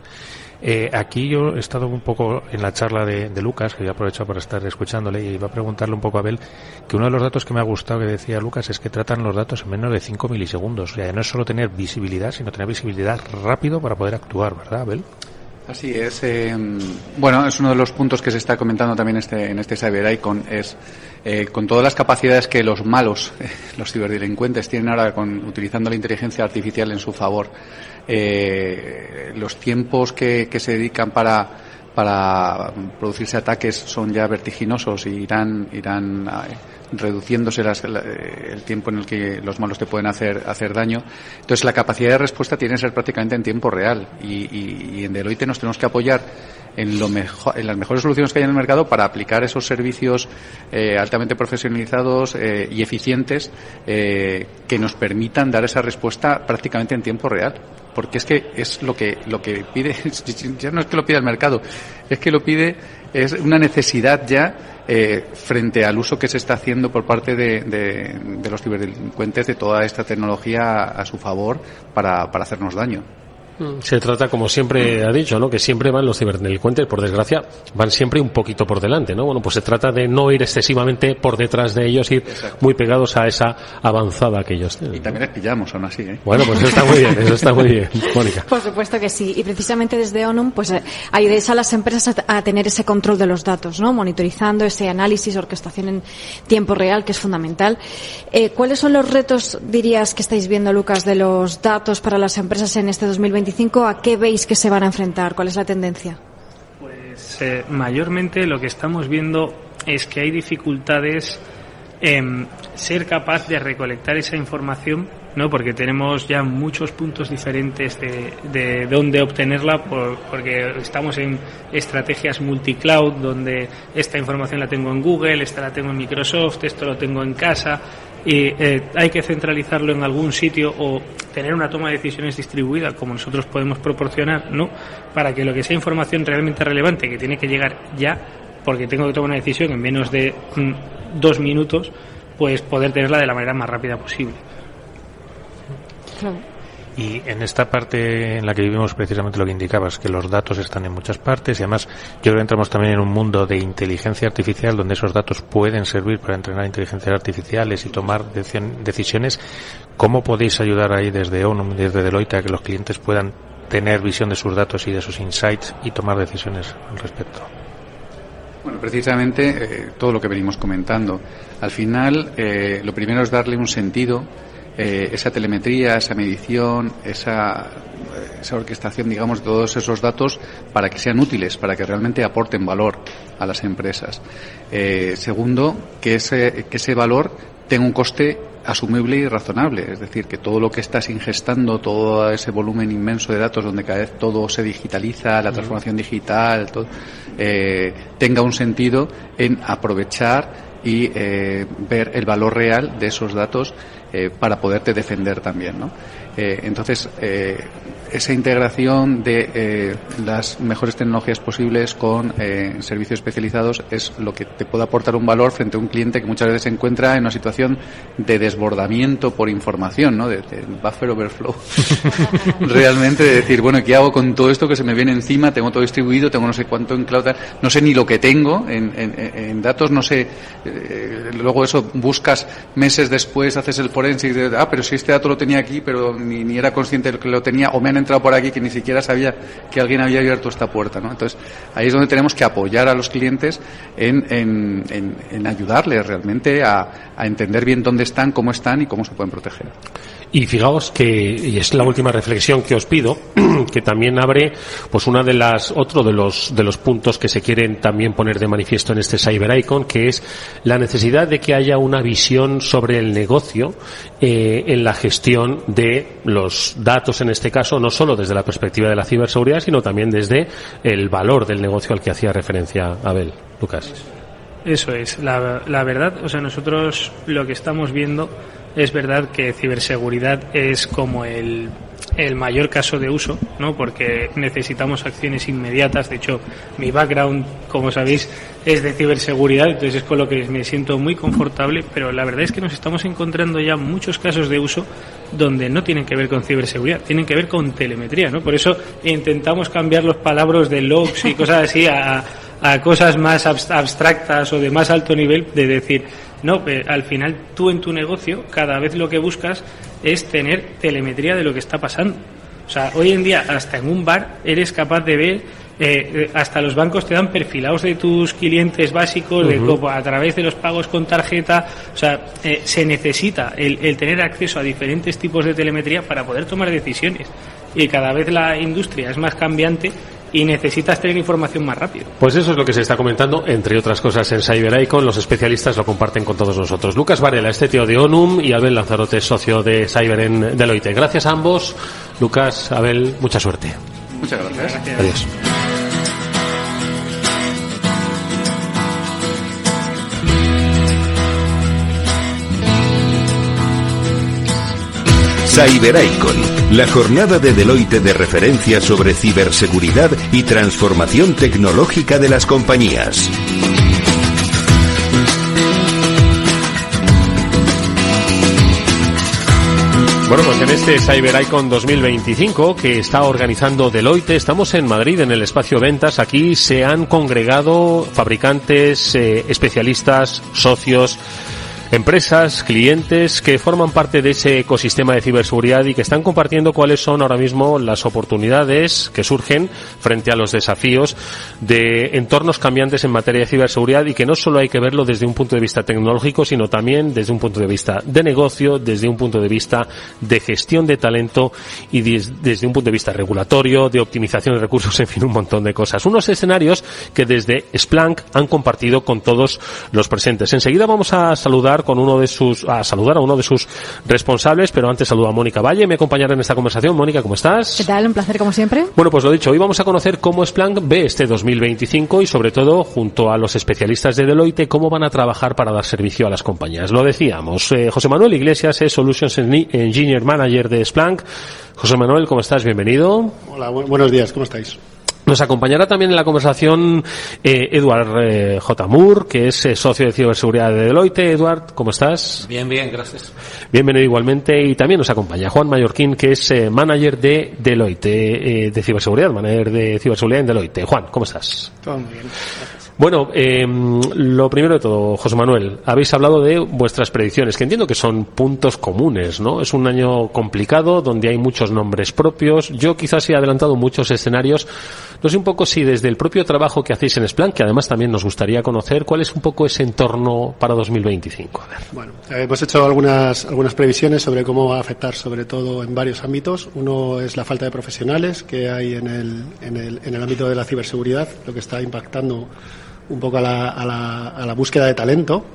[SPEAKER 2] Aquí yo he estado un poco en la charla de Lucas, que yo he aprovechado para estar escuchándole, y iba a preguntarle un poco a Abel, que uno de los datos que me ha gustado que decía Lucas es que tratan los datos en menos de 5 milisegundos. O sea, no es solo tener visibilidad, sino tener visibilidad rápido para poder actuar, ¿verdad, Abel?
[SPEAKER 8] Así es. Es uno de los puntos que se está comentando también en este Cyber Icon, es con todas las capacidades que los malos, los ciberdelincuentes tienen ahora utilizando la inteligencia artificial en su favor, los tiempos que se dedican para producirse ataques son ya vertiginosos y irán reduciéndose el tiempo en el que los malos te pueden hacer daño. Entonces la capacidad de respuesta tiene que ser prácticamente en tiempo real, y en Deloitte nos tenemos que apoyar en las mejores soluciones que hay en el mercado para aplicar esos servicios altamente profesionalizados y eficientes que nos permitan dar esa respuesta prácticamente en tiempo real. Porque es que es lo que pide, ya no es que lo pida el mercado, es que es una necesidad ya frente al uso que se está haciendo por parte de los ciberdelincuentes de toda esta tecnología a su favor para hacernos daño.
[SPEAKER 6] Se trata, como siempre ha dicho, ¿no? Que siempre van los ciberdelincuentes, por desgracia, van siempre un poquito por delante, ¿no? Bueno, pues se trata de no ir excesivamente por detrás de ellos, ir muy pegados a esa avanzada que ellos tienen.
[SPEAKER 8] Y también les pillamos aún así, ¿eh?
[SPEAKER 6] Bueno, pues eso está muy bien, Mónica.
[SPEAKER 3] Por supuesto que sí, y precisamente desde ONUM pues ayudáis a las empresas a tener ese control de los datos, ¿no? Monitorizando ese análisis, orquestación en tiempo real, que es fundamental. ¿Cuáles son los retos, dirías, que estáis viendo, Lucas, de los datos para las empresas en este 2025? ¿A qué veis que se van a enfrentar? ¿Cuál es la tendencia?
[SPEAKER 7] Pues mayormente lo que estamos viendo es que hay dificultades en ser capaz de recolectar esa información, ¿no? Porque tenemos ya muchos puntos diferentes de dónde obtenerla, porque estamos en estrategias multicloud, donde esta información la tengo en Google, esta la tengo en Microsoft, esto lo tengo en casa, y hay que centralizarlo en algún sitio o tener una toma de decisiones distribuida como nosotros podemos proporcionar, ¿no? Para que lo que sea información realmente relevante, que tiene que llegar ya, porque tengo que tomar una decisión en menos de 2 minutos, pues poder tenerla de la manera más rápida posible.
[SPEAKER 3] Claro.
[SPEAKER 2] Y en esta parte en la que vivimos, precisamente lo que indicabas, que los datos están en muchas partes, y además yo creo que entramos también en un mundo de inteligencia artificial donde esos datos pueden servir para entrenar inteligencias artificiales y tomar decisiones. ¿Cómo podéis ayudar ahí desde ONUM, desde Deloitte, a que los clientes puedan tener visión de sus datos y de sus insights y tomar decisiones al respecto?
[SPEAKER 8] Bueno, precisamente todo lo que venimos comentando. Al final, lo primero es darle un sentido, esa telemetría, esa medición, esa orquestación, digamos, de todos esos datos para que sean útiles, para que realmente aporten valor a las empresas. Segundo, que ese valor tenga un coste asumible y razonable, es decir, que todo lo que estás ingestando, todo ese volumen inmenso de datos donde cada vez todo se digitaliza, la transformación digital, todo, tenga un sentido en aprovechar y ver el valor real de esos datos para poderte defender también, ¿no? Entonces, esa integración de las mejores tecnologías posibles con servicios especializados es lo que te puede aportar un valor frente a un cliente que muchas veces se encuentra en una situación de desbordamiento por información, ¿no? De buffer overflow. Realmente, de decir, bueno, ¿qué hago con todo esto que se me viene encima? Tengo todo distribuido, tengo no sé cuánto en cloud, no sé ni lo que tengo en datos, no sé. Luego eso buscas meses después, haces el forense y dices, pero si este dato lo tenía aquí, pero ni era consciente de que lo tenía, o me han entrado por aquí que ni siquiera sabía que alguien había abierto esta puerta, ¿no? Entonces, ahí es donde tenemos que apoyar a los clientes en ayudarles realmente a entender bien dónde están, cómo están y cómo se pueden proteger.
[SPEAKER 6] Y fijaos que, y es la última reflexión que os pido, que también abre pues otro de los puntos que se quieren también poner de manifiesto en este Cyber Icon, que es la necesidad de que haya una visión sobre el negocio en la gestión de los datos, en este caso, no solo desde la perspectiva de la ciberseguridad, sino también desde el valor del negocio al que hacía referencia Abel. Lucas.
[SPEAKER 7] Eso es, la verdad, o sea, nosotros lo que estamos viendo es verdad que ciberseguridad es como el mayor caso de uso, ¿no? Porque necesitamos acciones inmediatas. De hecho, mi background, como sabéis, es de ciberseguridad, entonces es con lo que me siento muy confortable, pero la verdad es que nos estamos encontrando ya muchos casos de uso donde no tienen que ver con ciberseguridad, tienen que ver con telemetría, ¿no? Por eso intentamos cambiar los palabras de logs y cosas así a cosas más abstractas o de más alto nivel, de decir, no, al final tú en tu negocio cada vez lo que buscas es tener telemetría de lo que está pasando. O sea, hoy en día hasta en un bar eres capaz de ver, hasta los bancos te dan perfilados de tus clientes básicos, a través de los pagos con tarjeta. O sea, se necesita el tener acceso a diferentes tipos de telemetría para poder tomar decisiones. Y cada vez la industria es más cambiante y necesitas tener información más rápido.
[SPEAKER 6] Pues eso es lo que se está comentando, entre otras cosas, en Cyber Icon. Los especialistas lo comparten con todos nosotros. Lucas Varela, estetio de ONUM, y Abel Lanzarote, socio de Cyber en Deloitte. Gracias a ambos. Lucas, Abel, mucha suerte.
[SPEAKER 8] Muchas gracias.
[SPEAKER 6] Adiós.
[SPEAKER 1] Cyber Icon, la jornada de Deloitte de referencia sobre ciberseguridad y transformación tecnológica de las compañías.
[SPEAKER 6] Bueno, pues en este Cyber Icon 2025 que está organizando Deloitte, estamos en Madrid, en el espacio Ventas. Aquí se han congregado fabricantes, especialistas, socios, empresas, clientes que forman parte de ese ecosistema de ciberseguridad y que están compartiendo cuáles son ahora mismo las oportunidades que surgen frente a los desafíos de entornos cambiantes en materia de ciberseguridad, y que no solo hay que verlo desde un punto de vista tecnológico, sino también desde un punto de vista de negocio, desde un punto de vista de gestión de talento y desde un punto de vista regulatorio, de optimización de recursos, en fin, un montón de cosas. Unos escenarios que desde Splunk han compartido con todos los presentes. Enseguida vamos a saludar a uno de sus responsables, pero antes saludo a Mónica Valle, me acompañará en esta conversación. Mónica, ¿cómo estás?
[SPEAKER 3] ¿Qué tal? Un placer, como siempre.
[SPEAKER 6] Bueno, pues lo dicho, hoy vamos a conocer cómo Splunk ve este 2025 y, sobre todo, junto a los especialistas de Deloitte, cómo van a trabajar para dar servicio a las compañías. Lo decíamos, José Manuel Iglesias es Solutions Engineer Manager de Splunk. José Manuel, ¿cómo estás? Bienvenido.
[SPEAKER 9] Hola, buenos días, ¿cómo estáis?
[SPEAKER 6] Nos acompañará también en la conversación Eduard J. Moore, que es socio de ciberseguridad de Deloitte. Eduard, ¿cómo estás?
[SPEAKER 10] Bien, gracias.
[SPEAKER 6] Bienvenido igualmente. Y también nos acompaña Juan Mallorquín, que es manager de Deloitte, de ciberseguridad, manager de ciberseguridad en Deloitte. Juan, ¿cómo estás?
[SPEAKER 9] Todo muy bien, gracias.
[SPEAKER 6] Bueno, lo primero de todo, José Manuel, habéis hablado de vuestras predicciones, que entiendo que son puntos comunes, ¿no? Es un año complicado, donde hay muchos nombres propios. Yo quizás he adelantado muchos escenarios. No sé un poco si desde el propio trabajo que hacéis en Splunk, que además también nos gustaría conocer, ¿cuál es un poco ese entorno para 2025? A ver.
[SPEAKER 9] Bueno, hemos hecho algunas previsiones sobre cómo va a afectar, sobre todo en varios ámbitos. Uno es la falta de profesionales que hay en el ámbito de la ciberseguridad, lo que está impactando un poco a la búsqueda de talento.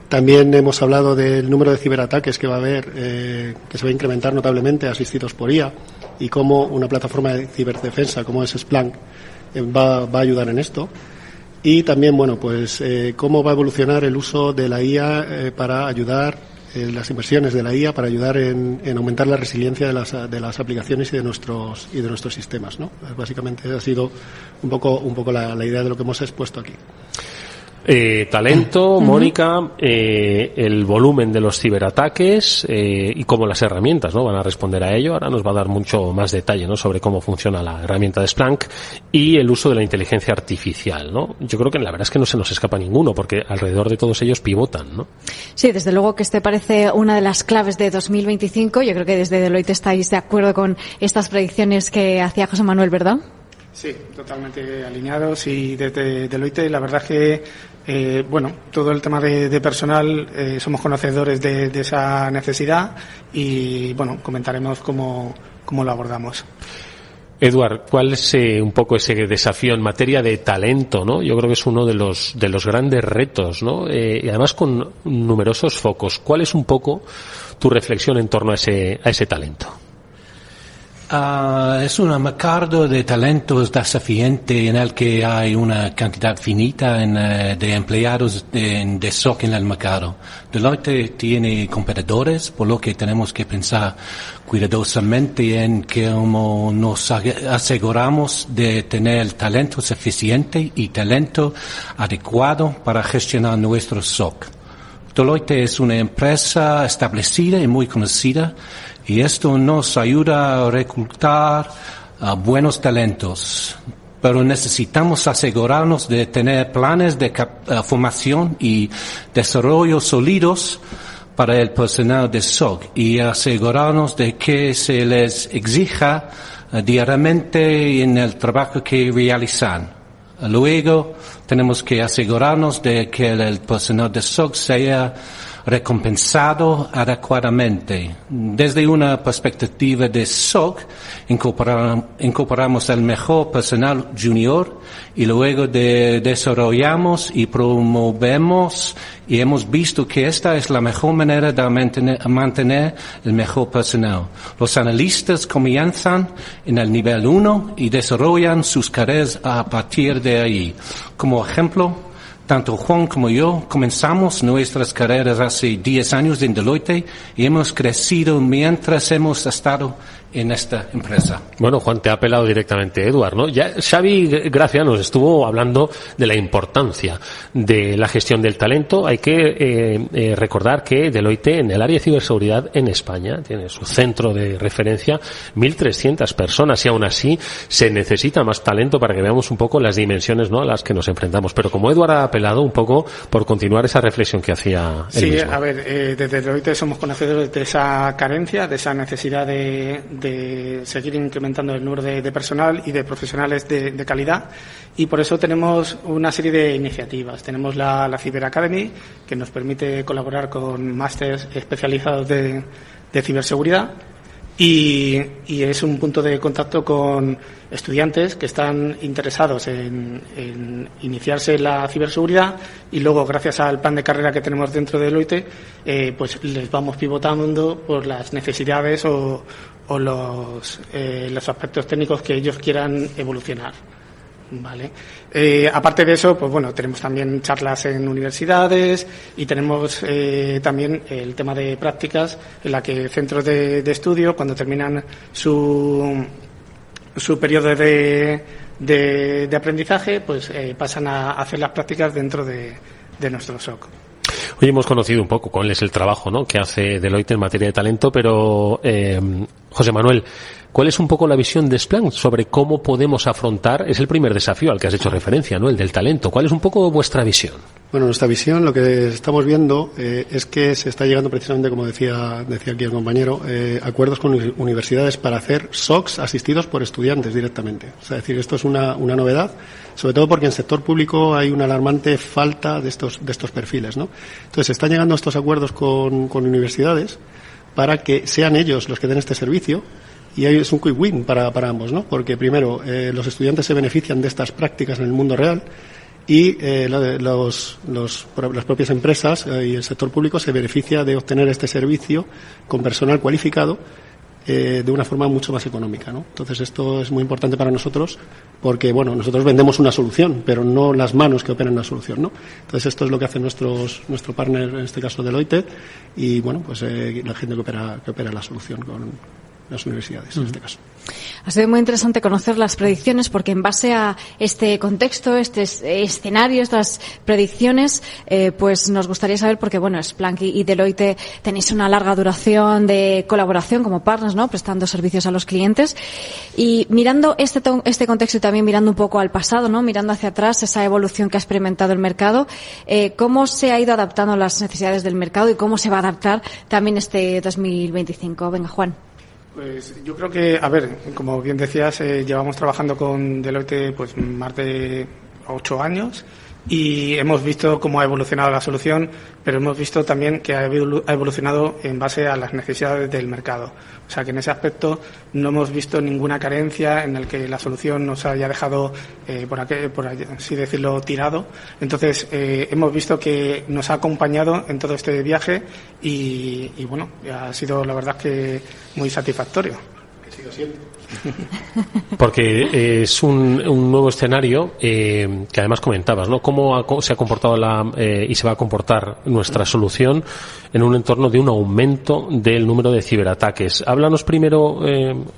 [SPEAKER 9] También hemos hablado del número de ciberataques que va a haber, que se va a incrementar notablemente, asistidos por IA, y cómo una plataforma de ciberdefensa como es Splunk va a ayudar en esto. Y también, bueno, pues cómo va a evolucionar el uso de la IA para ayudar las inversiones de la IA para ayudar en aumentar la resiliencia de las aplicaciones y de nuestros sistemas, ¿no? Básicamente ha sido un poco la idea de lo que hemos expuesto aquí.
[SPEAKER 6] Talento, Mónica, el volumen de los ciberataques y cómo las herramientas, ¿no?, van a responder a ello. Ahora nos va a dar mucho más detalle, ¿no?, sobre cómo funciona la herramienta de Splunk y el uso de la inteligencia artificial, ¿no? Yo creo que la verdad es que no se nos escapa ninguno, porque alrededor de todos ellos pivotan, ¿no?
[SPEAKER 3] Sí, desde luego que este parece una de las claves de 2025. Yo creo que desde Deloitte estáis de acuerdo con estas predicciones que hacía José Manuel, ¿verdad?
[SPEAKER 7] Sí, totalmente alineados, y desde Deloitte la verdad es que todo el tema de personal, somos conocedores de esa necesidad y comentaremos cómo lo abordamos.
[SPEAKER 6] Eduard, ¿cuál es un poco ese desafío en materia de talento, ¿no? Yo creo que es uno de los grandes retos, ¿no? Y además con numerosos focos. ¿Cuál es un poco tu reflexión en torno a ese talento?
[SPEAKER 10] Es un mercado de talentos desafiante en el que hay una cantidad finita de empleados de SOC en el mercado. Deloitte tiene competidores, por lo que tenemos que pensar cuidadosamente en cómo nos aseguramos de tener talento suficiente y talento adecuado para gestionar nuestro SOC. Deloitte es una empresa establecida y muy conocida, y esto nos ayuda a reclutar buenos talentos. Pero necesitamos asegurarnos de tener planes de formación y desarrollo sólidos para el personal de SOC y asegurarnos de que se les exija diariamente en el trabajo que realizan. Luego, tenemos que asegurarnos de que el personal de SOC sea recompensado adecuadamente. Desde una perspectiva de SOC, incorporamos el mejor personal junior y luego desarrollamos y promovemos, y hemos visto que esta es la mejor manera de mantener el mejor personal. Los analistas comienzan en el nivel 1 y desarrollan sus carreras a partir de ahí. Como ejemplo, tanto Juan como yo comenzamos nuestras carreras hace 10 años en Deloitte y hemos crecido mientras hemos estado en esta empresa.
[SPEAKER 6] Bueno, Juan, te ha apelado directamente Eduard, ¿no? Ya Xavi Gracia nos estuvo hablando de la importancia de la gestión del talento. Hay que recordar que Deloitte, en el área de ciberseguridad en España, tiene su centro de referencia, 1.300 personas, y aún así se necesita más talento para que veamos un poco las dimensiones, ¿no?, a las que nos enfrentamos. Pero como Eduard ha apelado un poco por continuar esa reflexión que hacía él mismo.
[SPEAKER 7] A ver, desde Deloitte somos conocedores de esa carencia, de esa necesidad de seguir incrementando el número de personal y de profesionales de calidad, y por eso tenemos una serie de iniciativas. Tenemos la Cyber Academy, que nos permite colaborar con másters especializados de ciberseguridad, y es un punto de contacto con estudiantes que están interesados en iniciarse en la ciberseguridad, y luego, gracias al plan de carrera que tenemos dentro de Deloitte, pues les vamos pivotando por las necesidades o los aspectos técnicos que ellos quieran evolucionar. Vale. Aparte de eso, pues bueno, tenemos también charlas en universidades, y tenemos también el tema de prácticas, en la que centros de estudio, cuando terminan su periodo de aprendizaje, pues pasan a hacer las prácticas dentro de nuestro SOC.
[SPEAKER 6] Hoy hemos conocido un poco cuál es el trabajo, ¿no?, que hace Deloitte en materia de talento, pero José Manuel, ¿cuál es un poco la visión de Splunk sobre cómo podemos afrontar? Es el primer desafío al que has hecho referencia, ¿no?, el del talento. ¿Cuál es un poco vuestra visión? Bueno,
[SPEAKER 9] nuestra visión, lo que estamos viendo es que se está llegando precisamente, como decía aquí el compañero, acuerdos con universidades para hacer SOCs asistidos por estudiantes directamente. O sea, es decir, esto es una novedad, sobre todo porque en el sector público hay una alarmante falta de estos perfiles, ¿no? Entonces, están llegando estos acuerdos con universidades para que sean ellos los que den este servicio. Y es un quick win para ambos, ¿no? Porque primero, los estudiantes se benefician de estas prácticas en el mundo real, y las propias empresas y el sector público se beneficia de obtener este servicio con personal cualificado, de una forma mucho más económica, ¿no? Entonces esto es muy importante para nosotros porque, bueno, nosotros vendemos una solución, pero no las manos que operan la solución, ¿no? Entonces esto es lo que hace nuestro partner, en este caso Deloitte, y bueno, pues la gente que opera la solución con las universidades, en este caso.
[SPEAKER 3] Ha sido muy interesante conocer las predicciones porque en base a este contexto, este escenario, estas predicciones, pues nos gustaría saber porque, bueno, Splunk y Deloitte tenéis una larga duración de colaboración como partners, ¿no? Prestando servicios a los clientes. Y mirando este contexto y también mirando un poco al pasado, ¿no? Mirando hacia atrás, esa evolución que ha experimentado el mercado, ¿cómo se ha ido adaptando a las necesidades del mercado y cómo se va a adaptar también este 2025? Venga, Juan.
[SPEAKER 7] Pues yo creo que, a ver, como bien decías, llevamos trabajando con Deloitte pues más de 8 años y hemos visto cómo ha evolucionado la solución, pero hemos visto también que ha evolucionado en base a las necesidades del mercado. O sea que en ese aspecto no hemos visto ninguna carencia en el que la solución nos haya dejado, por así decirlo, tirado. Entonces hemos visto que nos ha acompañado en todo este viaje y bueno, ha sido la verdad que muy satisfactorio. Que siga siendo.
[SPEAKER 6] Porque es un nuevo escenario que además comentabas, ¿no? Cómo se ha comportado y se va a comportar nuestra solución en un entorno de un aumento del número de ciberataques. Háblanos primero,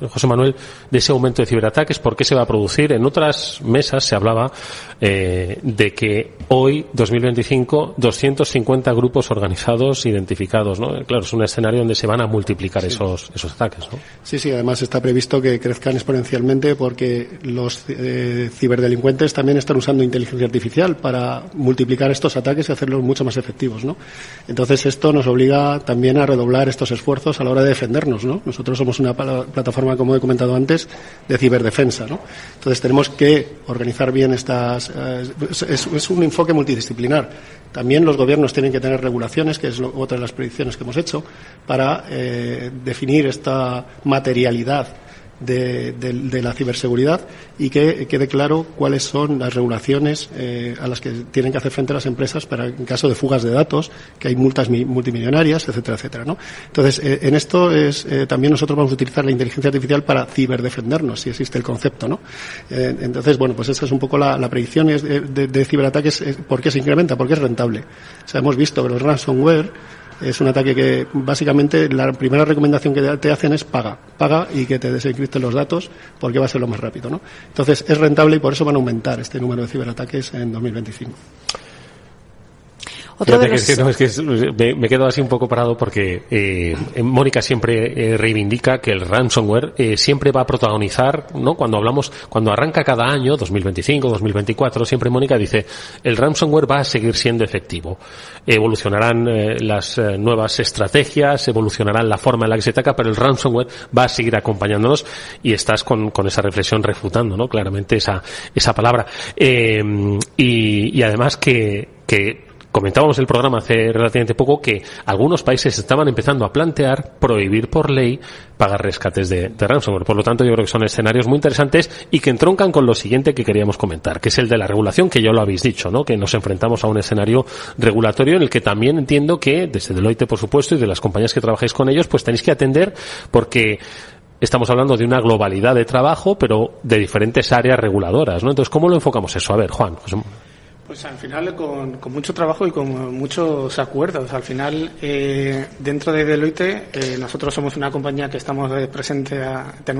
[SPEAKER 6] José Manuel, de ese aumento de ciberataques, por qué se va a producir. En otras mesas se hablaba de que hoy, 2025, 250 grupos organizados identificados, ¿no? Claro, es un escenario donde se van a multiplicar esos ataques, ¿no?
[SPEAKER 9] Sí, además está previsto que crezcan exponencialmente porque los ciberdelincuentes también están usando inteligencia artificial para multiplicar estos ataques y hacerlos mucho más efectivos, ¿no? Entonces esto nos obliga también a redoblar estos esfuerzos a la hora de defendernos, ¿no? Nosotros somos una plataforma, como he comentado antes, de ciberdefensa, ¿no? Entonces tenemos que organizar bien estas... es un enfoque multidisciplinar. También los gobiernos tienen que tener regulaciones, que es otra de las predicciones que hemos hecho, para definir esta materialidad de la ciberseguridad y que quede claro cuáles son las regulaciones a las que tienen que hacer frente las empresas para en caso de fugas de datos, que hay multas multimillonarias, etcétera, etcétera, ¿no? Entonces, en esto también nosotros vamos a utilizar la inteligencia artificial para ciberdefendernos, si existe el concepto, ¿no? Entonces, bueno, pues esa es un poco la predicción de ciberataques. ¿Por qué se incrementa? Porque es rentable. O sea, hemos visto que los ransomware es un ataque que básicamente la primera recomendación que te hacen es paga y que te desencripten los datos porque va a ser lo más rápido, ¿no? Entonces es rentable y por eso van a aumentar este número de ciberataques en 2025.
[SPEAKER 6] Me quedo así un poco parado porque Mónica siempre reivindica que el ransomware siempre va a protagonizar, ¿no? Cuando arranca cada año, 2025, 2024, siempre Mónica dice, el ransomware va a seguir siendo efectivo. Evolucionarán las nuevas estrategias, evolucionarán la forma en la que se ataca, pero el ransomware va a seguir acompañándonos y estás con esa reflexión refutando, ¿no? Claramente esa palabra. Y además que comentábamos en el programa hace relativamente poco que algunos países estaban empezando a plantear prohibir por ley pagar rescates de ransomware. Por lo tanto, yo creo que son escenarios muy interesantes y que entroncan con lo siguiente que queríamos comentar, que es el de la regulación, que ya lo habéis dicho, ¿no? Que nos enfrentamos a un escenario regulatorio en el que también entiendo que, desde Deloitte, por supuesto, y de las compañías que trabajáis con ellos, pues tenéis que atender porque estamos hablando de una globalidad de trabajo, pero de diferentes áreas reguladoras, ¿no? Entonces, ¿cómo lo enfocamos eso? A ver, Juan, José.
[SPEAKER 7] Pues al final con mucho trabajo y con muchos acuerdos. Al final, dentro de Deloitte, nosotros somos una compañía que tenemos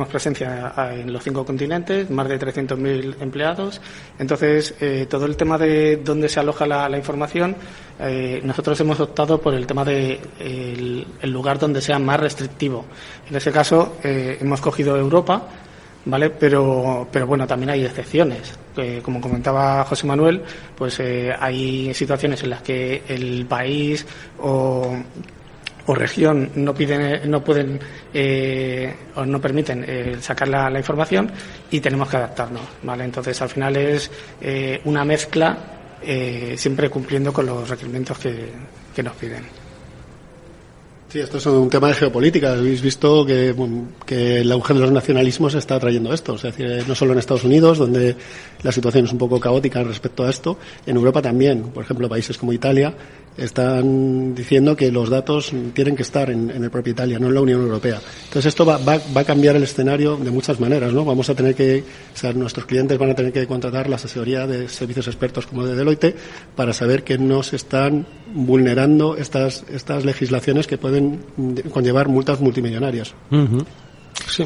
[SPEAKER 7] presencia en los 5 continentes, más de 300.000 empleados. Entonces, todo el tema de dónde se aloja la información, nosotros hemos optado por el tema de el lugar donde sea más restrictivo. En ese caso, hemos cogido Europa, ¿vale? Pero bueno, también hay excepciones. Como comentaba José Manuel, pues hay situaciones en las que el país o región no pueden o no permiten sacar la información y tenemos que adaptarnos, ¿vale? Entonces, al final es una mezcla, siempre cumpliendo con los requerimientos que nos piden.
[SPEAKER 9] Sí, esto es un tema de geopolítica. Habéis visto que el auge de los nacionalismos está trayendo esto. O sea, no solo en Estados Unidos, donde la situación es un poco caótica respecto a esto, en Europa también. Por ejemplo, países como Italia están diciendo que los datos tienen que estar en el propio Italia, no en la Unión Europea. Entonces esto va a cambiar el escenario de muchas maneras, ¿no? Vamos a tener nuestros clientes van a tener que contratar la asesoría de servicios expertos como de Deloitte para saber que no se están vulnerando estas legislaciones que pueden conllevar multas multimillonarias.
[SPEAKER 6] Uh-huh. Sí.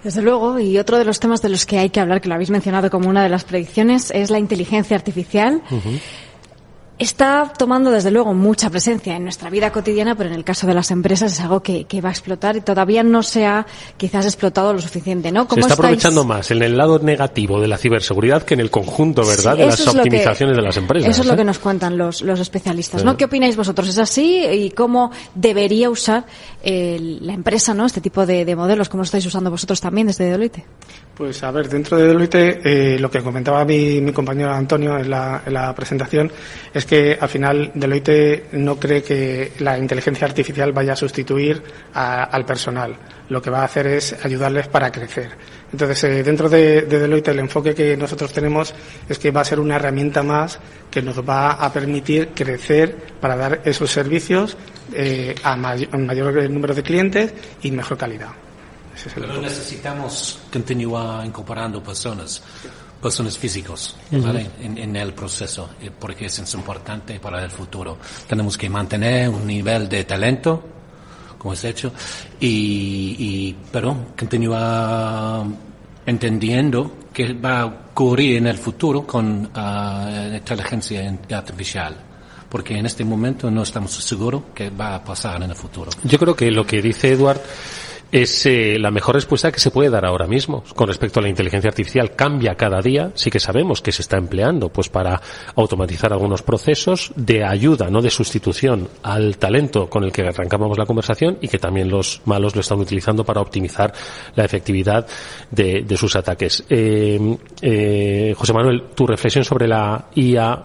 [SPEAKER 3] Desde luego, y otro de los temas de los que hay que hablar, que lo habéis mencionado como una de las predicciones, es la inteligencia artificial. Uh-huh. Está tomando, desde luego, mucha presencia en nuestra vida cotidiana, pero en el caso de las empresas es algo que va a explotar y todavía no se ha quizás explotado lo suficiente, ¿no?
[SPEAKER 6] Se está aprovechando más en el lado negativo de la ciberseguridad que en el conjunto, ¿verdad?, de las optimizaciones de las empresas.
[SPEAKER 3] Eso es lo que nos cuentan los especialistas, ¿no? ¿Qué opináis vosotros? ¿Es así? ¿Y cómo debería usar la empresa, ¿no?, este tipo de modelos? ¿Cómo lo estáis usando vosotros también desde Deloitte?
[SPEAKER 11] Pues a ver, dentro de Deloitte, lo que comentaba mi compañero Antonio en la presentación es que al final Deloitte no cree que la inteligencia artificial vaya a sustituir al personal. Lo que va a hacer es ayudarles para crecer. Entonces, dentro de Deloitte el enfoque que nosotros tenemos es que va a ser una herramienta más que nos va a permitir crecer para dar esos servicios a mayor número de clientes y mejor calidad.
[SPEAKER 10] Pero necesitamos continuar incorporando personas físicos, ¿vale? En el proceso, porque eso es importante para el futuro. Tenemos que mantener un nivel de talento, como es hecho, pero continuar entendiendo qué va a ocurrir en el futuro con inteligencia artificial. Porque en este momento no estamos seguros qué va a pasar en el futuro.
[SPEAKER 6] Yo creo que lo que dice Eduard es la mejor respuesta que se puede dar ahora mismo con respecto a la inteligencia artificial. Cambia cada día, sí que sabemos que se está empleando pues para automatizar algunos procesos de ayuda, no de sustitución al talento con el que arrancábamos la conversación, y que también los malos lo están utilizando para optimizar la efectividad de sus ataques. José Manuel, tu reflexión sobre la IA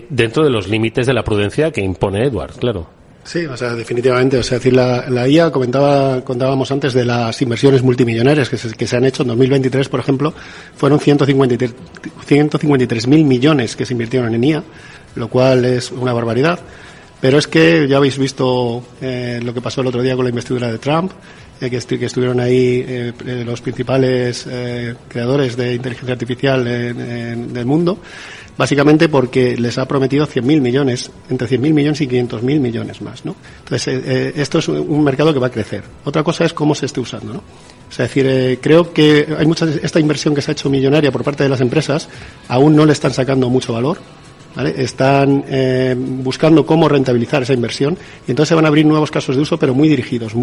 [SPEAKER 6] dentro de los límites de la prudencia que impone Eduard, claro.
[SPEAKER 9] Sí, o sea, definitivamente. O sea, decir, la IA, contábamos antes de las inversiones multimillonarias que se han hecho en 2023, por ejemplo, fueron 153.000 millones que se invirtieron en IA, lo cual es una barbaridad. Pero es que ya habéis visto lo que pasó el otro día con la investidura de Trump, que estuvieron ahí los principales creadores de inteligencia artificial del mundo, básicamente porque les ha prometido 100.000 millones, entre 100.000 millones y 500.000 millones más, ¿no? Entonces, esto es un mercado que va a crecer. Otra cosa es cómo se esté usando, ¿no? O sea, es decir, creo que hay esta inversión que se ha hecho millonaria por parte de las empresas, aún no le están sacando mucho valor, ¿vale? Están buscando cómo rentabilizar esa inversión, y entonces se van a abrir nuevos casos de uso, pero muy dirigidos,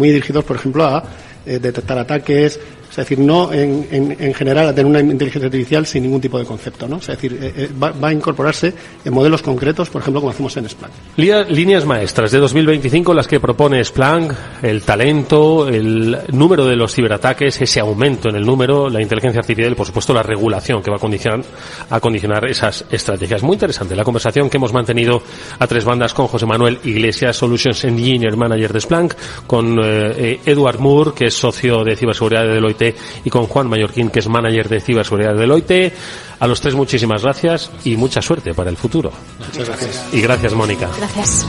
[SPEAKER 9] por ejemplo, a detectar ataques, es decir, no en general a tener una inteligencia artificial sin ningún tipo de concepto, ¿no? Es decir, va a incorporarse en modelos concretos, por ejemplo, como hacemos en Splunk.
[SPEAKER 6] Líneas maestras de 2025, las que propone Splunk: el talento, el número de los ciberataques, ese aumento en el número, la inteligencia artificial y, por supuesto, la regulación que va a condicionar esas estrategias. Muy interesante la conversación que hemos mantenido a tres bandas con José Manuel Iglesias, Solutions Engineer Manager de Splunk, con Eduard Moore, que es socio de ciberseguridad de Deloitte, y con Juan Mallorquín, que es manager de ciberseguridad de Deloitte. A los tres, muchísimas gracias y mucha suerte para el futuro.
[SPEAKER 9] Muchas gracias.
[SPEAKER 6] Y gracias, Mónica.
[SPEAKER 3] Gracias.